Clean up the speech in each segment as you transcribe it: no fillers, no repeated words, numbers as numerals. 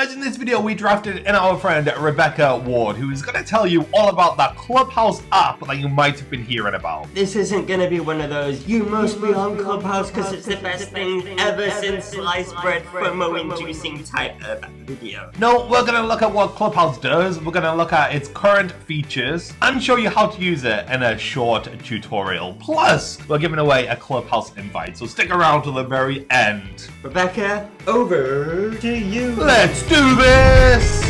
guys, in this video we drafted in our friend Rebecca Ward, who is going to tell you all about that Clubhouse app that you might have been hearing about. This isn't going to be one of those, you must be on Clubhouse because it's the best thing ever since sliced bread FOMO-inducing type of video. No, we're going to look at what Clubhouse does, we're going to look at its current features, and show you how to use it in a short tutorial. Plus, we're giving away a Clubhouse invite, so stick around to the very end. Rebecca, over to you. Let's do this!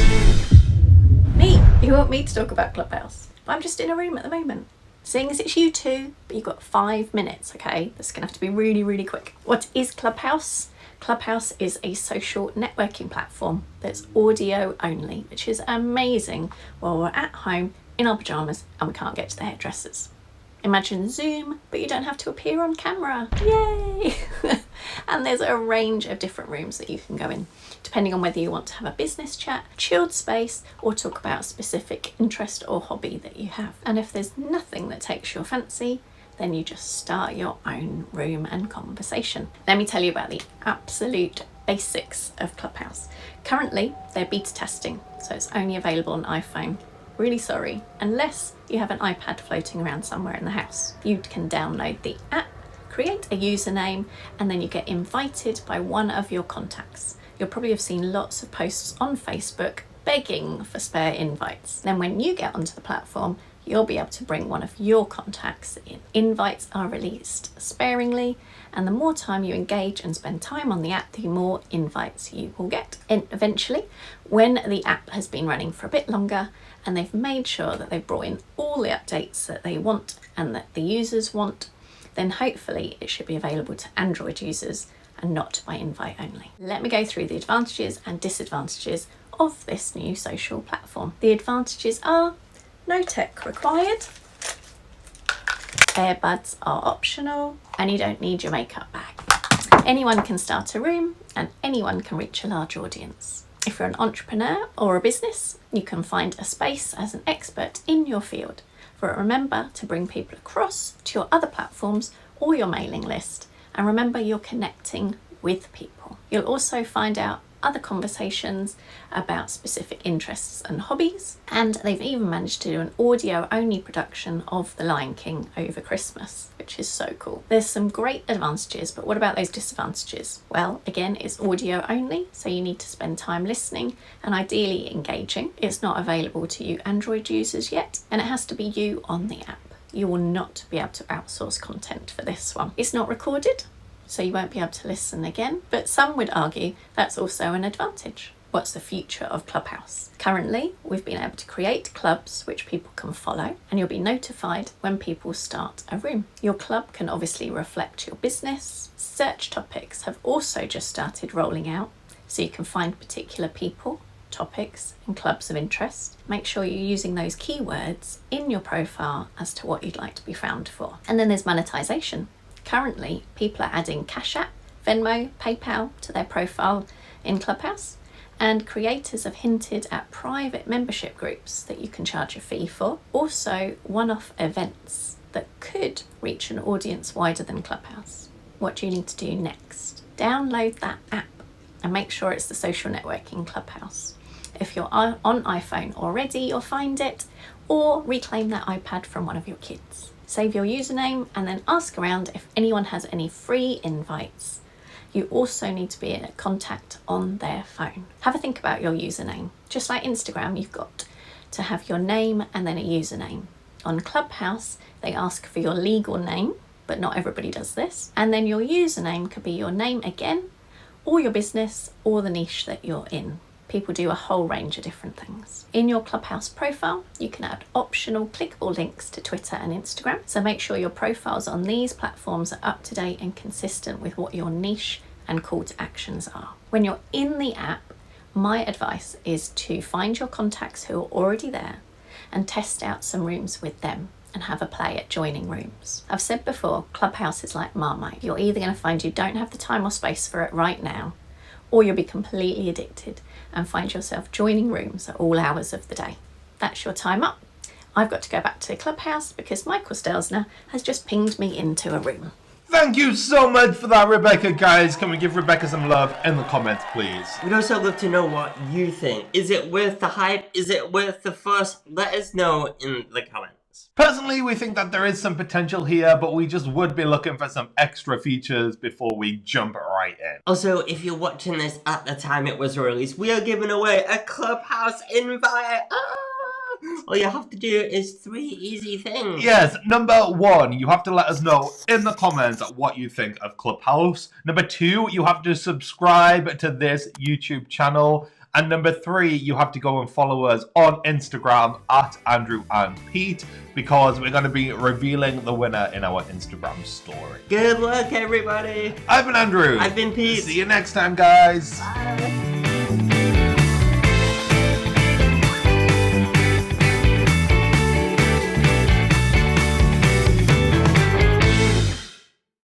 Me? You want me to talk about Clubhouse? I'm just in a room at the moment. Seeing as it's you two, but you've got 5 minutes, okay? That's gonna have to be really, really quick. What is Clubhouse? Clubhouse is a social networking platform that's audio only, which is amazing while we're at home in our pyjamas and we can't get to the hairdressers. Imagine Zoom, but you don't have to appear on camera. Yay! And there's a range of different rooms that you can go in, depending on whether you want to have a business chat, chilled space, or talk about a specific interest or hobby that you have. And if there's nothing that takes your fancy, then you just start your own room and conversation. Let me tell you about the absolute basics of Clubhouse. Currently, they're beta testing, so it's only available on iPhone. Really sorry, unless you have an iPad floating around somewhere in the house. You can download the app, create a username, and then you get invited by one of your contacts. You'll probably have seen lots of posts on Facebook begging for spare invites. Then when you get onto the platform, you'll be able to bring one of your contacts in. Invites are released sparingly, and the more time you engage and spend time on the app, the more invites you will get. And eventually, when the app has been running for a bit longer, and they've made sure that they've brought in all the updates that they want and that the users want, then hopefully it should be available to Android users and not by invite only. Let me go through the advantages and disadvantages of this new social platform. The advantages are no tech required, earbuds are optional, and you don't need your makeup bag. Anyone can start a room and anyone can reach a large audience. If you're an entrepreneur or a business, you can find a space as an expert in your field. But remember to bring people across to your other platforms or your mailing list. And remember, you're connecting with people. You'll also find out other conversations about specific interests and hobbies. And they've even managed to do an audio only production of The Lion King over Christmas, which is so cool. There's some great advantages, but what about those disadvantages? Well, again, it's audio only, so you need to spend time listening and ideally engaging. It's not available to you Android users yet, and it has to be you on the app. You will not be able to outsource content for this one. It's not recorded, so you won't be able to listen again, but some would argue that's also an advantage. What's the future of Clubhouse? Currently, we've been able to create clubs which people can follow, and you'll be notified when people start a room. Your club can obviously reflect your business. Search topics have also just started rolling out, so you can find particular people, topics, and clubs of interest. Make sure you're using those keywords in your profile as to what you'd like to be found for. And then there's monetization. Currently, people are adding Cash App, Venmo, PayPal to their profile in Clubhouse, and creators have hinted at private membership groups that you can charge a fee for. Also, one-off events that could reach an audience wider than Clubhouse. What do you need to do next? Download that app and make sure it's the social networking Clubhouse. If you're on iPhone already, you'll find it, or reclaim that iPad from one of your kids. Save your username and then ask around if anyone has any free invites. You also need to be in a contact on their phone. Have a think about your username. Just like Instagram, you've got to have your name and then a username. On Clubhouse, they ask for your legal name, but not everybody does this. And then your username could be your name again, or your business, or the niche that you're in. People do a whole range of different things. In your Clubhouse profile, you can add optional clickable links to Twitter and Instagram. So make sure your profiles on these platforms are up to date and consistent with what your niche and call to actions are. When you're in the app, my advice is to find your contacts who are already there and test out some rooms with them and have a play at joining rooms. I've said before, Clubhouse is like Marmite. You're either going to find you don't have the time or space for it right now, or you'll be completely addicted and find yourself joining rooms at all hours of the day. That's your time up. I've got to go back to Clubhouse because Michael Stelzner has just pinged me into a room. Thank you so much for that, Rebecca, guys. Can we give Rebecca some love in the comments, please? We'd also love to know what you think. Is it worth the hype? Is it worth the fuss? Let us know in the comments. Personally, we think that there is some potential here, but we just would be looking for some extra features before we jump right in. Also, if you're watching this at the time it was released, we are giving away a Clubhouse invite. All you have to do is 3 easy things. Yes, number 1, you have to let us know in the comments what you think of Clubhouse. Number 2, you have to subscribe to this YouTube channel. And number 3, you have to go and follow us on Instagram at Andrew and Pete, because we're going to be revealing the winner in our Instagram story. Good luck, everybody. I've been Andrew. I've been Pete. See you next time, guys. Bye.